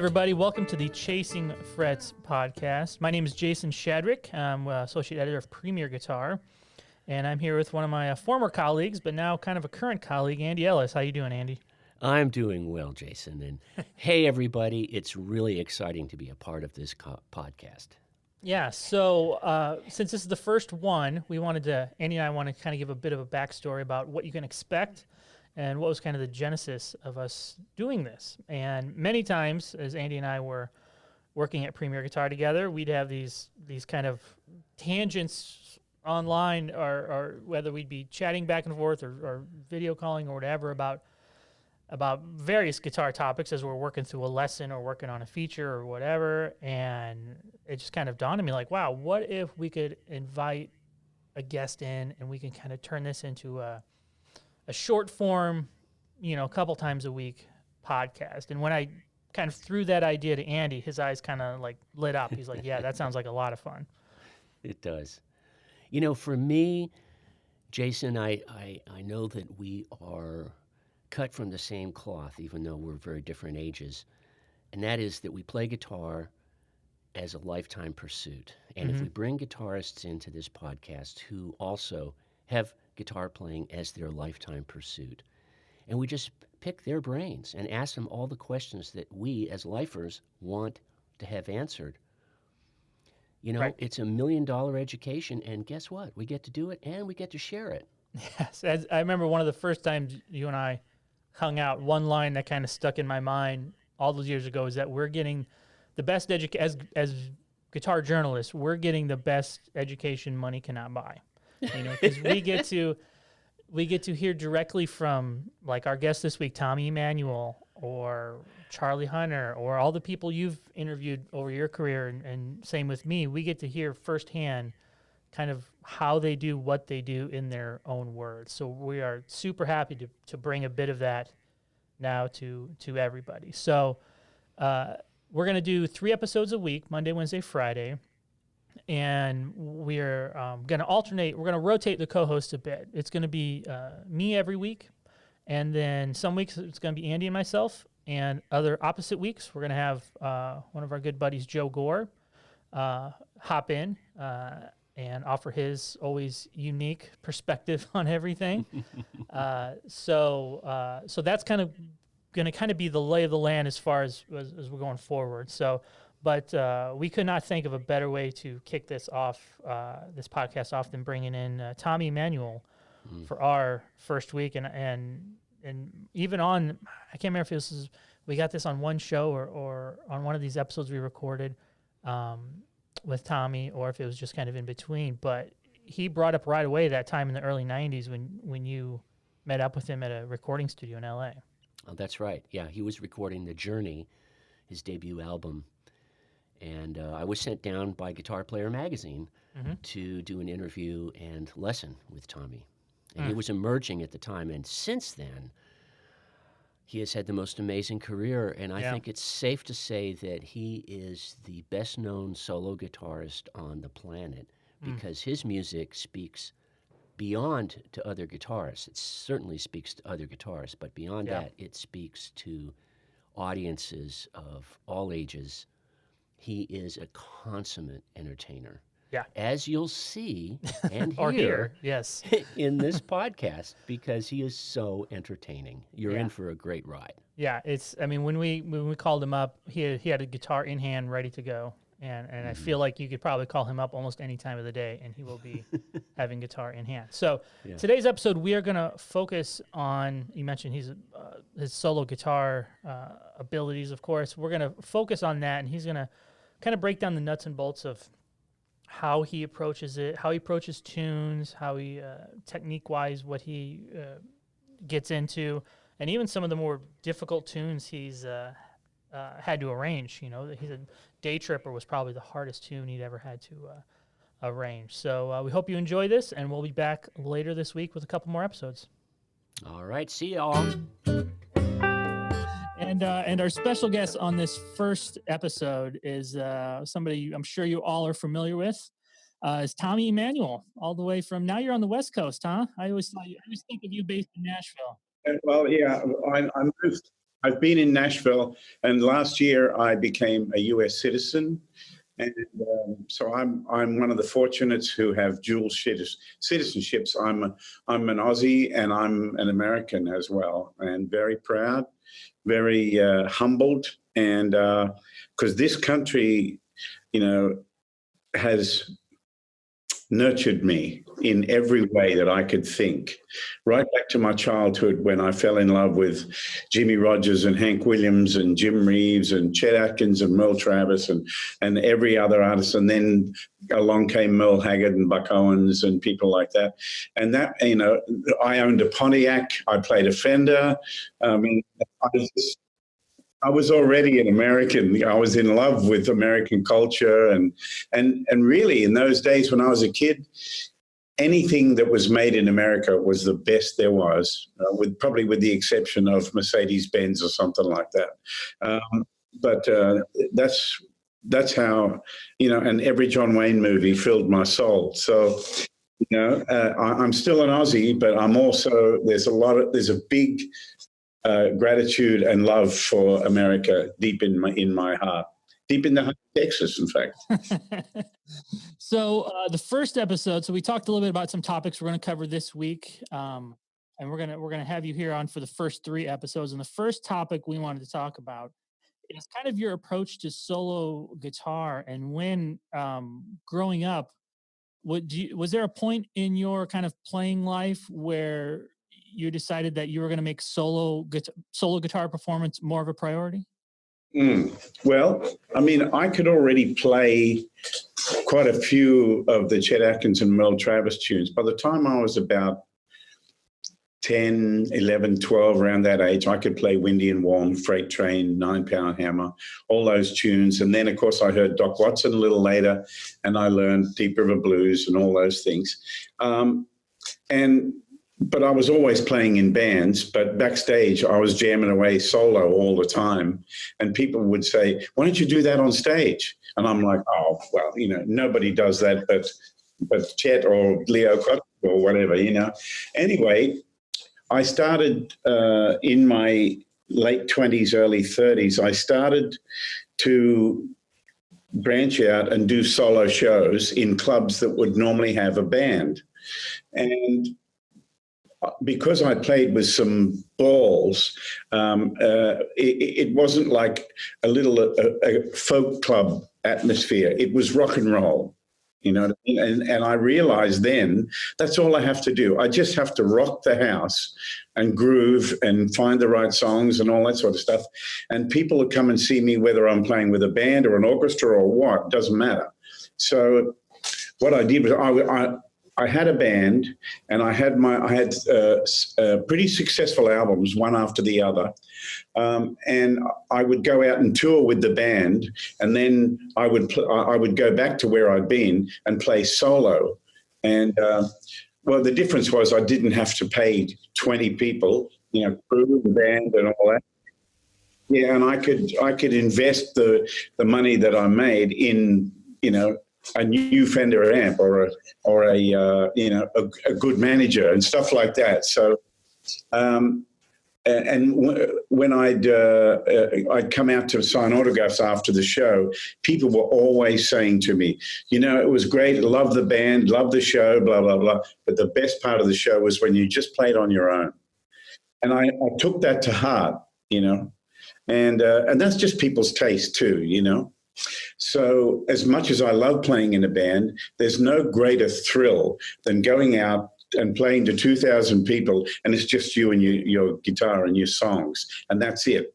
everybody. Welcome to the Chasing Frets podcast. My name is Jason Shadrick. I'm associate editor of Premier Guitar, and I'm here with one of my former colleagues, but now kind of a current colleague, Andy Ellis. How you doing, Andy? I'm doing well, Jason. And hey, everybody, it's really exciting to be a part of this podcast. Yeah, so since this is the first one, Andy and I want to kind of give a bit of a backstory about what you can expect and what was kind of the genesis of us doing this. And many times, as Andy and I were working at Premier Guitar together, we'd have these kind of tangents online, or whether we'd be chatting back and forth or video calling or whatever about various guitar topics as we're working through a lesson or working on a feature or whatever. And it just kind of dawned on me like, wow, what if we could invite a guest in and we can kind of turn this into a short form, a couple times a week podcast. And when I kind of threw that idea to Andy, his eyes kind of like lit up. He's like, yeah, that sounds like a lot of fun. It does. For me, Jason, I know that we are cut from the same cloth, even though we're very different ages. And that is that we play guitar as a lifetime pursuit. And if we bring guitarists into this podcast who also have guitar playing as their lifetime pursuit, and we just pick their brains and ask them all the questions that we as lifers want to have answered, Right. It's $1 million education, and guess what? We get to do it and we get to share it. Yes, as I remember one of the first times you and I hung out, one line that kind of stuck in my mind all those years ago is that we're getting the best as guitar journalists, we're getting the best education money cannot buy. Because we get to hear directly from like our guest this week, Tommy Emmanuel or Charlie Hunter, or all the people you've interviewed over your career, and same with me. We get to hear firsthand kind of how they do what they do in their own words. So we are super happy to bring a bit of that now to everybody. So we're going to do 3 episodes a week, Monday, Wednesday, Friday. And we're going to alternate. We're going to rotate the co-hosts a bit. It's going to be me every week. And then some weeks it's going to be Andy and myself. And other opposite weeks, we're going to have one of our good buddies, Joe Gore, hop in and offer his always unique perspective on everything. So that's kind of going to kind of be the lay of the land as far as we're going forward. But we could not think of a better way to kick this podcast off than bringing in Tommy Emmanuel for our first week. And even on, I can't remember if we got this on one show or on one of these episodes we recorded with Tommy, or if it was just kind of in between. But he brought up right away that time in the early 90s when you met up with him at a recording studio in L.A. Oh, that's right. Yeah, he was recording The Journey, his debut album. And I was sent down by Guitar Player magazine to do an interview and lesson with Tommy. And he was emerging at the time. And since then, he has had the most amazing career. And I think it's safe to say that he is the best known solo guitarist on the planet because his music speaks beyond to other guitarists. It certainly speaks to other guitarists, but beyond that, it speaks to audiences of all ages. He is a consummate entertainer. Yeah. As you'll see and Or hear yes. in this podcast, because he is so entertaining. You're in for a great ride. Yeah, when we called him up, he had a guitar in hand ready to go. And I feel like you could probably call him up almost any time of the day and he will be having guitar in hand. So today's episode, we are going to focus on, you mentioned his solo guitar abilities, of course. We're going to focus on that, and he's going to kind of break down the nuts and bolts of how he approaches it, how he approaches tunes, how he, technique-wise, what he gets into, and even some of the more difficult tunes he's had to arrange. He said Day Tripper was probably the hardest tune he'd ever had to arrange. So we hope you enjoy this, and we'll be back later this week with a couple more episodes. All right, see y'all. And our special guest on this first episode is somebody I'm sure you all are familiar with. Is Tommy Emmanuel, all the way from, now you're on the West Coast, huh? I always think of you based in Nashville. Well, yeah, I moved I've been in Nashville, and last year I became a U.S. citizen. And so I'm one of the fortunates who have dual citizenships. I'm an Aussie and I'm an American as well, and very proud, very humbled, and because this country, has nurtured me in every way that I could think, right back to my childhood when I fell in love with Jimmy Rogers and Hank Williams and Jim Reeves and Chet Atkins and Merle Travis and every other artist. And then along came Merle Haggard and Buck Owens and people like that. And that, I owned a Pontiac. I played a Fender. I was already an American. I was in love with American culture, and really in those days when I was a kid, anything that was made in America was the best there was, probably with the exception of Mercedes-Benz or something like that. But that's how, and every John Wayne movie filled my soul. So, I'm still an Aussie, but I'm also there's a big gratitude and love for America deep in my heart, deep in the heart of Texas, in fact. So the first episode, so we talked a little bit about some topics we're going to cover this week, and we're gonna have you here on for the first 3 episodes. And the first topic we wanted to talk about is kind of your approach to solo guitar, and when growing up, was there a point in your kind of playing life where you decided that you were going to make solo guitar performance more of a priority? Well, I could already play quite a few of the Chet Atkins and Merle Travis tunes. By the time I was about 10, 11, 12, around that age, I could play Windy and Warm, Freight Train, 9-Pound Hammer, all those tunes. And then, of course, I heard Doc Watson a little later, and I learned Deep River Blues and all those things. But I was always playing in bands, but backstage I was jamming away solo all the time. And people would say, why don't you do that on stage? And I'm like, oh, well, nobody does that but Chet or Leo Cotter or whatever, Anyway, I started in my late 20s, early 30s, I started to branch out and do solo shows in clubs that would normally have a band. And because I played with some balls, it wasn't like a folk club atmosphere. It was rock and roll, and I realized then that's all I have to do. I just have to rock the house and groove and find the right songs and all that sort of stuff. And people will come and see me whether I'm playing with a band or an orchestra or what, doesn't matter. So what I did was I had a band, and I had pretty successful albums, one after the other. And I would go out and tour with the band, and then I would go back to where I'd been and play solo. And well, the difference was I didn't have to pay 20 people, crew, the band, and all that. Yeah, and I could invest the money that I made in, a new Fender amp or a good manager and stuff like that. So, when I'd come out to sign autographs after the show, people were always saying to me, it was great, love the band, love the show, blah, blah, blah. But the best part of the show was when you just played on your own. And I took that to heart, and that's just people's taste too, So as much as I love playing in a band, there's no greater thrill than going out and playing to 2,000 people, and it's just you and your guitar and your songs, and that's it,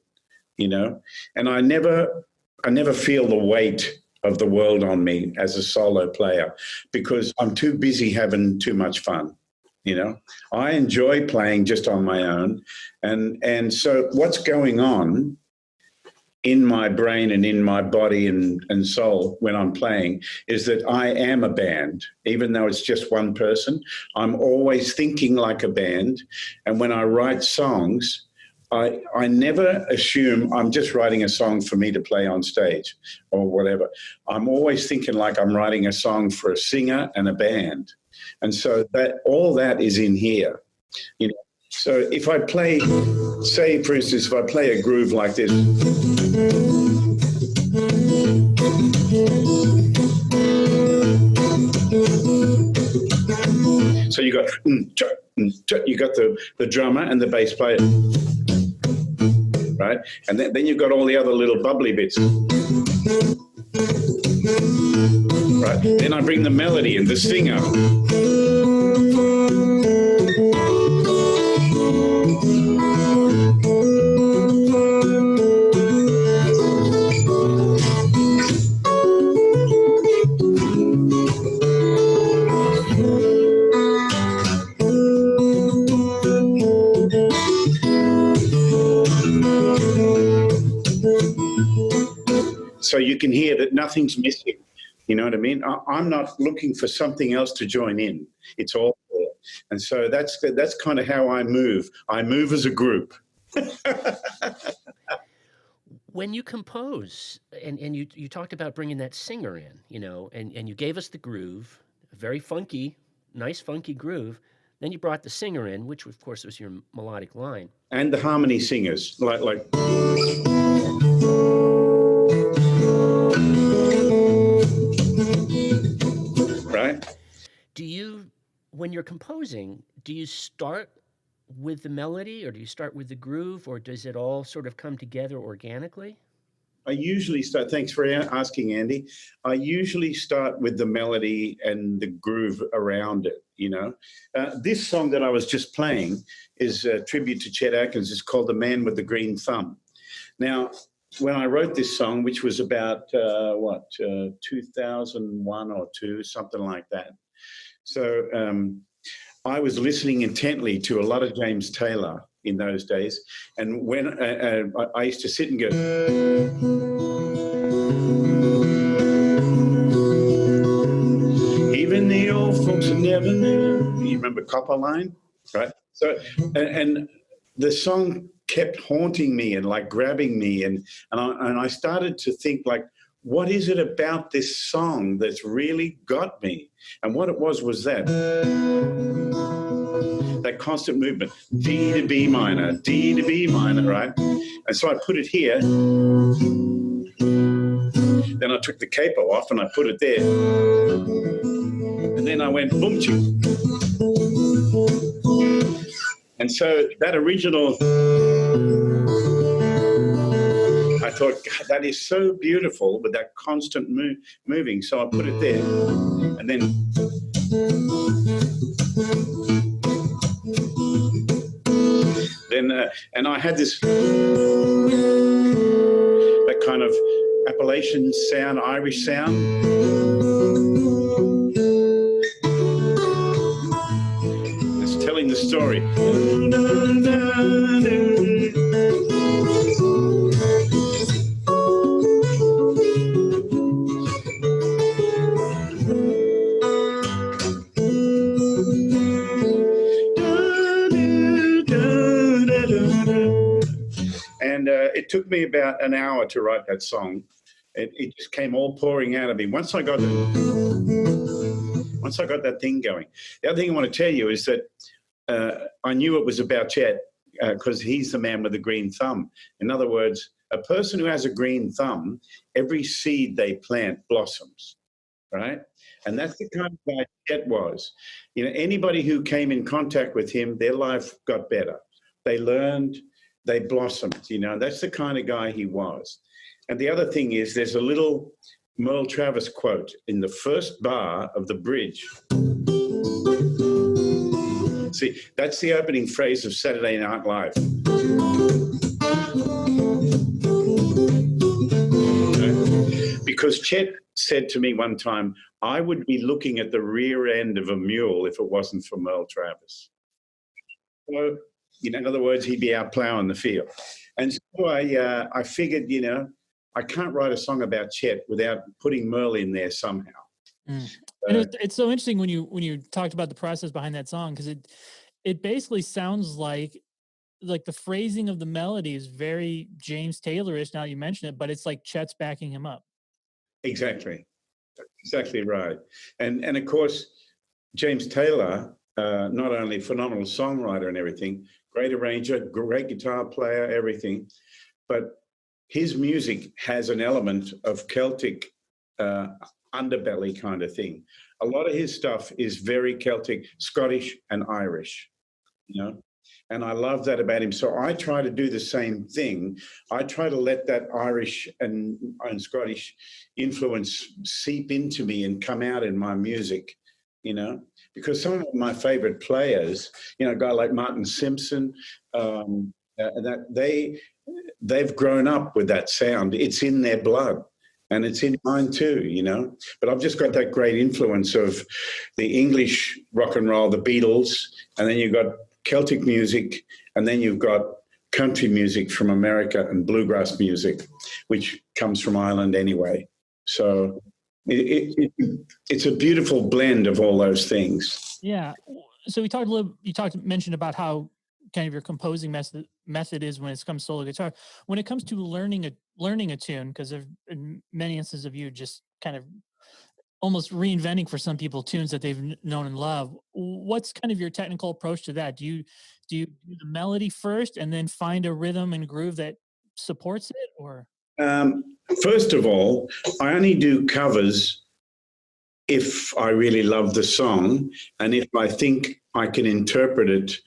And I never feel the weight of the world on me as a solo player because I'm too busy having too much fun. I enjoy playing just on my own, and so what's going on in my brain and in my body and soul when I'm playing is that I am a band, even though it's just one person. I'm always thinking like a band. And when I write songs, I never assume I'm just writing a song for me to play on stage or whatever. I'm always thinking like I'm writing a song for a singer and a band. And so that all that is in here, So if I play, say for instance, if I play a groove like this, so you got the drummer and the bass player, right? And then you've got all the other little bubbly bits, right? Then I bring the melody and the singer. So you can hear that nothing's missing. You know what I mean? I'm not looking for something else to join in. It's all there. And so that's kind of how I move. I move as a group. When you compose, and you talked about bringing that singer in, you know, and you gave us the groove, a very funky, nice funky groove. Then you brought the singer in, which of course was your melodic line. And the harmony singers, like right? Do you, when you're composing, do you start with the melody or do you start with the groove, or does it all sort of come together organically? I usually start, thanks for asking, Andy. I usually start with the melody and the groove around it, you know. This song that I was just playing is a tribute to Chet Atkins. It's called The Man with the Green Thumb. Now, when I wrote this song, which was about, 2001 or 2, something like that. So I was listening intently to a lot of James Taylor in those days. And when I used to sit and go, even the old folks never knew. You remember Copper Line, right? So, and the song kept haunting me and like grabbing me. And I started to think like, what is it about this song that's really got me? And what it was that constant movement, D to B minor, D to B minor, right? And so I put it here. Then I took the capo off and I put it there. And then I went boom chick. And so that original, I thought, God, that is so beautiful with that constant moving. So I put it there. And then and I had this that kind of Appalachian sound, Irish sound. It's telling the story. And it took me about an hour to write that song. It just came all pouring out of me. Once I got that thing going. The other thing I want to tell you is that I knew it was about Chet because he's the man with the green thumb. In other words, a person who has a green thumb, every seed they plant blossoms, right? And that's the kind of guy Chet was. You know, anybody who came in contact with him, their life got better. They learned, they blossomed, you know. That's the kind of guy he was. And the other thing is there's a little Merle Travis quote in the first bar of the bridge. See, that's the opening phrase of Saturday Night Live. Okay? Because Chet said to me one time, I would be looking at the rear end of a mule if it wasn't for Merle Travis. So, you know, in other words, he'd be out plowing the field. And so I figured, you know, I can't write a song about Chet without putting Merle in there somehow. And it's so interesting when you talked about the process behind that song, because it basically sounds like the phrasing of the melody is very James Taylor-ish. Now you mention it, but it's like Chet's backing him up. Exactly right. And of course, James Taylor, not only phenomenal songwriter and everything, great arranger, great guitar player, everything. But his music has an element of Celtic underbelly kind of thing. A lot of his stuff is very Celtic, Scottish, and Irish, you know. And I love that about him. So I try to do the same thing. I try to let that Irish and Scottish influence seep into me and come out in my music, you know, because some of my favorite players, you know, a guy like Martin Simpson, that they've grown up with that sound. It's in their blood. And it's in mine too, you know. But I've just got that great influence of the English rock and roll, the Beatles, and then you've got Celtic music, and then you've got country music from America and bluegrass music, which comes from Ireland anyway. So it's a beautiful blend of all those things. Yeah. So mentioned about how kind of your composing method is when it comes to solo guitar. When it comes to learning a tune, because there have been many instances of you just kind of almost reinventing for some people tunes that they've known and love. What's kind of your technical approach to that? Do you do the melody first and then find a rhythm and groove that supports it, or? First of all, I only do covers if I really love the song and if I think I can interpret it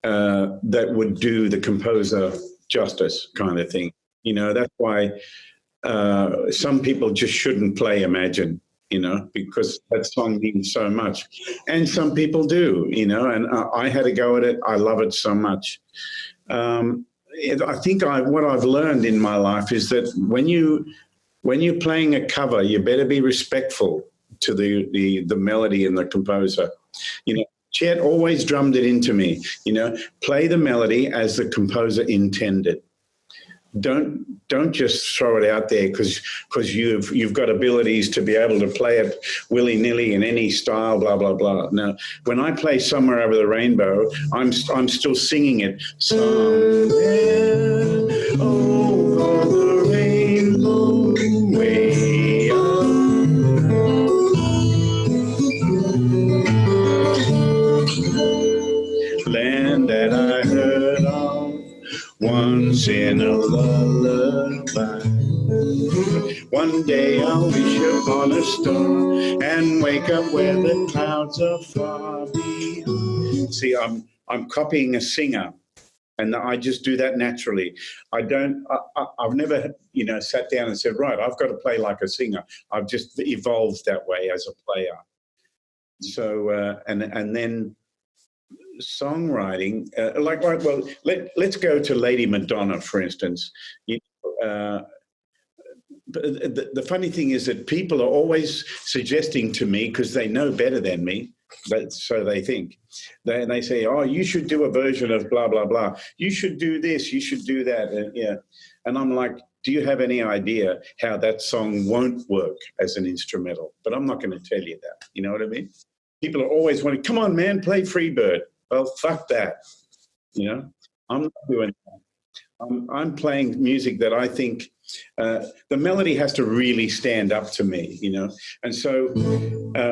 that would do the composer justice, kind of thing. You know, that's why some people just shouldn't play Imagine, you know, because that song means so much. And some people do, you know, and I had a go at it. I love it so much. I think what I've learned in my life is that when you're playing a cover, you better be respectful to the melody and the composer. You know, Chet always drummed it into me, you know, play the melody as the composer intended. Don't just throw it out there because you've got abilities to be able to play it willy-nilly in any style, blah blah blah. Now, when I play Somewhere Over the Rainbow, I'm still singing it. Somewhere over the rainbow, way up, land that I heard of once in a lullaby. One day I'll wish upon a star and wake up where the clouds are far behind. See, I'm copying a singer, and I just do that naturally. I've never, you know, sat down and said, right, I've got to play like a singer. I've just evolved that way as a player. So, and then songwriting, let's go to Lady Madonna, for instance. The funny thing is that people are always suggesting to me, because they know better than me, so they think, they say, oh, you should do a version of blah, blah, blah. You should do this, you should do that. And I'm like, do you have any idea how that song won't work as an instrumental? But I'm not going to tell you that. You know what I mean? People are always wanting, come on, man, play Freebird. Well, fuck that. You know, I'm not doing that. I'm playing music that I think the melody has to really stand up to me, you know. And so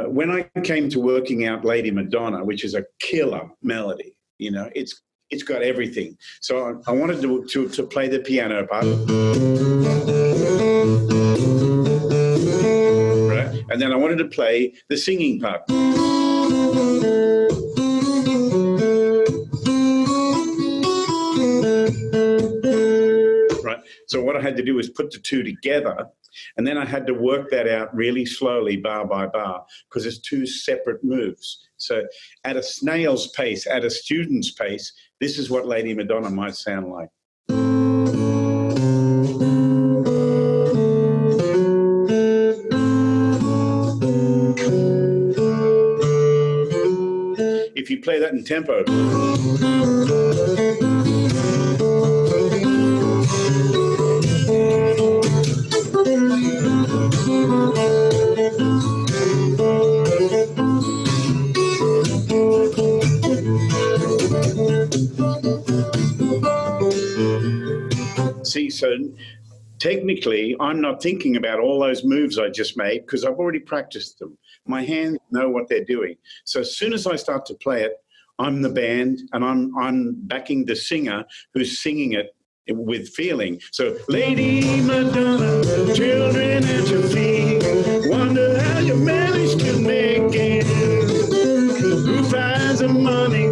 when I came to working out Lady Madonna, which is a killer melody, you know, it's got everything. So I wanted to play the piano part. Right? And then I wanted to play the singing part. So what I had to do was put the two together, and then I had to work that out really slowly, bar by bar, because it's two separate moves. So at a snail's pace, at a student's pace, this is what Lady Madonna might sound like. If you play that in tempo. See, so technically, I'm not thinking about all those moves I just made because I've already practiced them. My hands know what they're doing. So as soon as I start to play it, I'm the band, and I'm backing the singer who's singing it with feeling. So, Lady Madonna, children at your feet, wonder how you managed to make it. Who finds the money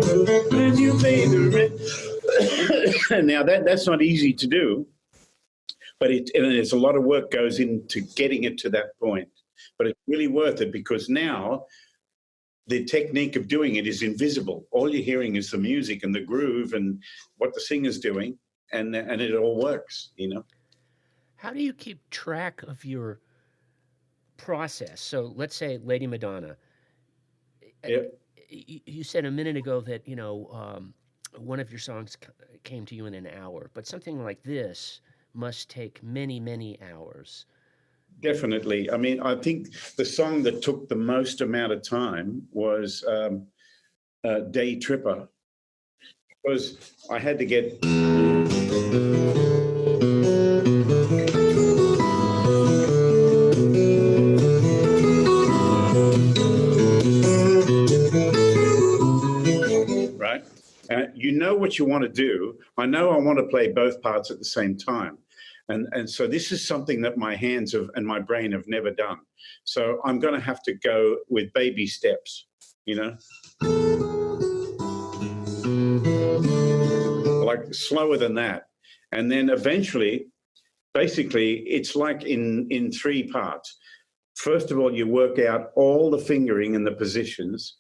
when you pay the rent? Now that's not easy to do, but there's a lot of work goes into getting it to that point. But it's really worth it, because now the technique of doing it is invisible. All you're hearing is the music and the groove and what the singer's doing, and it all works, you know. How do you keep track of your process? So let's say Lady Madonna. Yeah. You said a minute ago that, one of your songs came to you in an hour, but something like this must take many, many hours. Definitely. I mean, I think the song that took the most amount of time was Day Tripper, because I had to get... Right? You know what you want to do. I know I want to play both parts at the same time. And so this is something that my hands and my brain have never done. So I'm going to have to go with baby steps, you know? Like slower than that. And then eventually, basically, it's like in three parts. First of all, you work out all the fingering and the positions,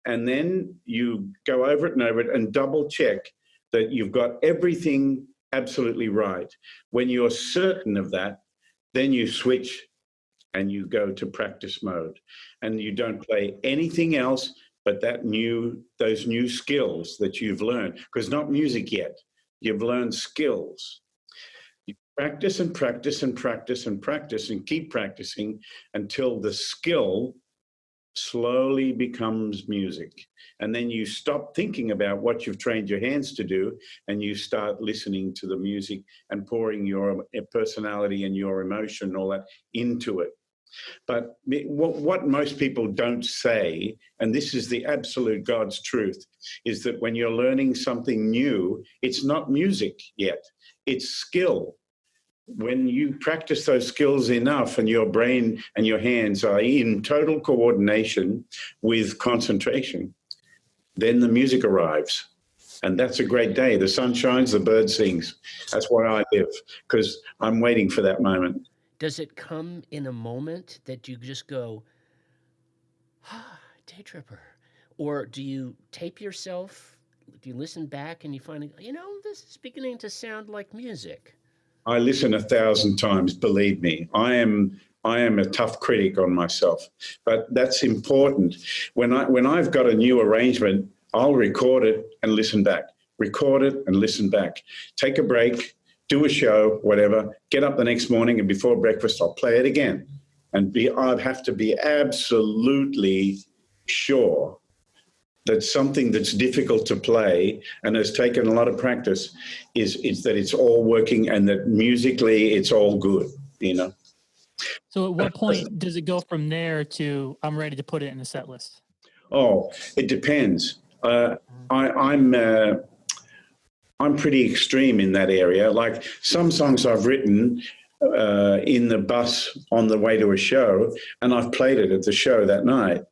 and then you go over it and over it and double check that you've got everything absolutely right. When you're certain of that, then you switch and you go to practice mode, and you don't play anything else but those new skills that you've learned, because not music yet. You've learned skills. You practice and practice and practice and practice and keep practicing until the skill slowly becomes music. And then you stop thinking about what you've trained your hands to do, and you start listening to the music and pouring your personality and your emotion and all that into it. But what most people don't say, and this is the absolute God's truth, is that when you're learning something new, it's not music yet, it's skill. When you practice those skills enough and your brain and your hands are in total coordination with concentration, then the music arrives. And that's a great day. The sun shines, the bird sings. That's where I live, because I'm waiting for that moment. Does it come in a moment that you just go, Day Tripper? Or do you tape yourself? Do you listen back and you find, this is beginning to sound like music? I listen 1,000 times, believe me. I am a tough critic on myself, but that's important. When I've got a new arrangement, I'll record it and listen back. Record it and listen back. Take a break, do a show, whatever, get up the next morning, and before breakfast, I'll play it again. And I'd have to be absolutely sure that something that's difficult to play and has taken a lot of practice is that it's all working, and that musically it's all good, So at what point does it go from there to I'm ready to put it in the set list? Oh, it depends. I'm pretty extreme in that area. Like some songs I've written in the bus on the way to a show, and I've played it at the show that night.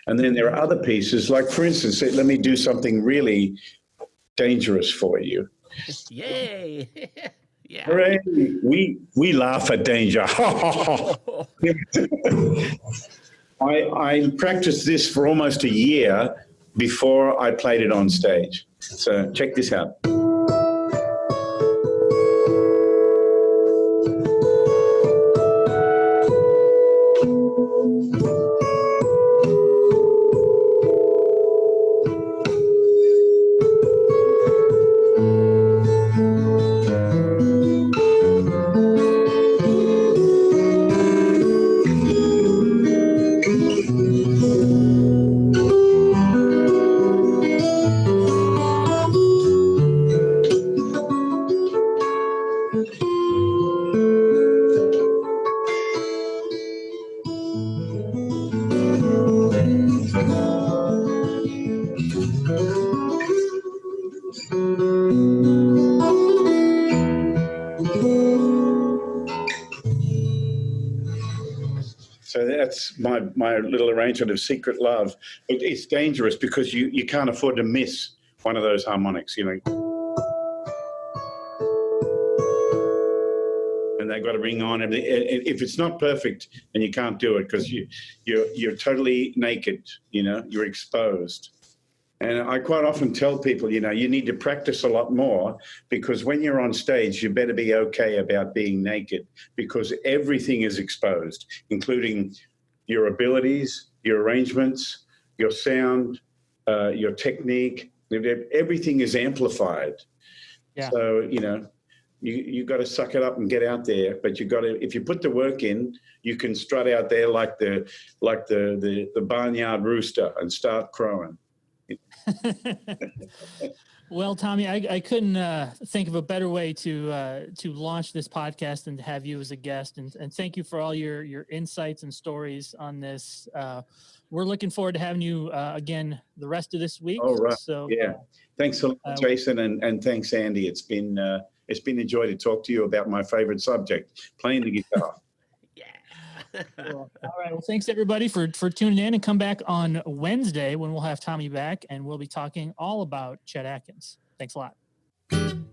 And then there are other pieces, like, for instance, let me do something really dangerous for you. Yay! Yeah. Hooray! We laugh at danger. I practiced this for almost a year before I played it on stage. So check this out. my little arrangement of Secret Love. It's dangerous because you can't afford to miss one of those harmonics, you know. And they've got to ring on. And if it's not perfect, then you can't do it because you're totally naked, you know, you're exposed. And I quite often tell people, you know, you need to practice a lot more because when you're on stage, you better be okay about being naked because everything is exposed, including your abilities, your arrangements, your sound, your technique. Everything is amplified. Yeah. So, you know, you got to suck it up and get out there. But you got to, if you put the work in, you can strut out there like the barnyard rooster and start crowing. Well, Tommy, I couldn't think of a better way to launch this podcast than to have you as a guest. And thank you for all your insights and stories on this. We're looking forward to having you again the rest of this week. Oh, right. So, yeah. Thanks a lot, Jason, and thanks, Andy. It's been a joy to talk to you about my favorite subject, playing the guitar. Cool. All right. Well, thanks everybody for tuning in, and come back on Wednesday when we'll have Tommy back and we'll be talking all about Chet Atkins. Thanks a lot.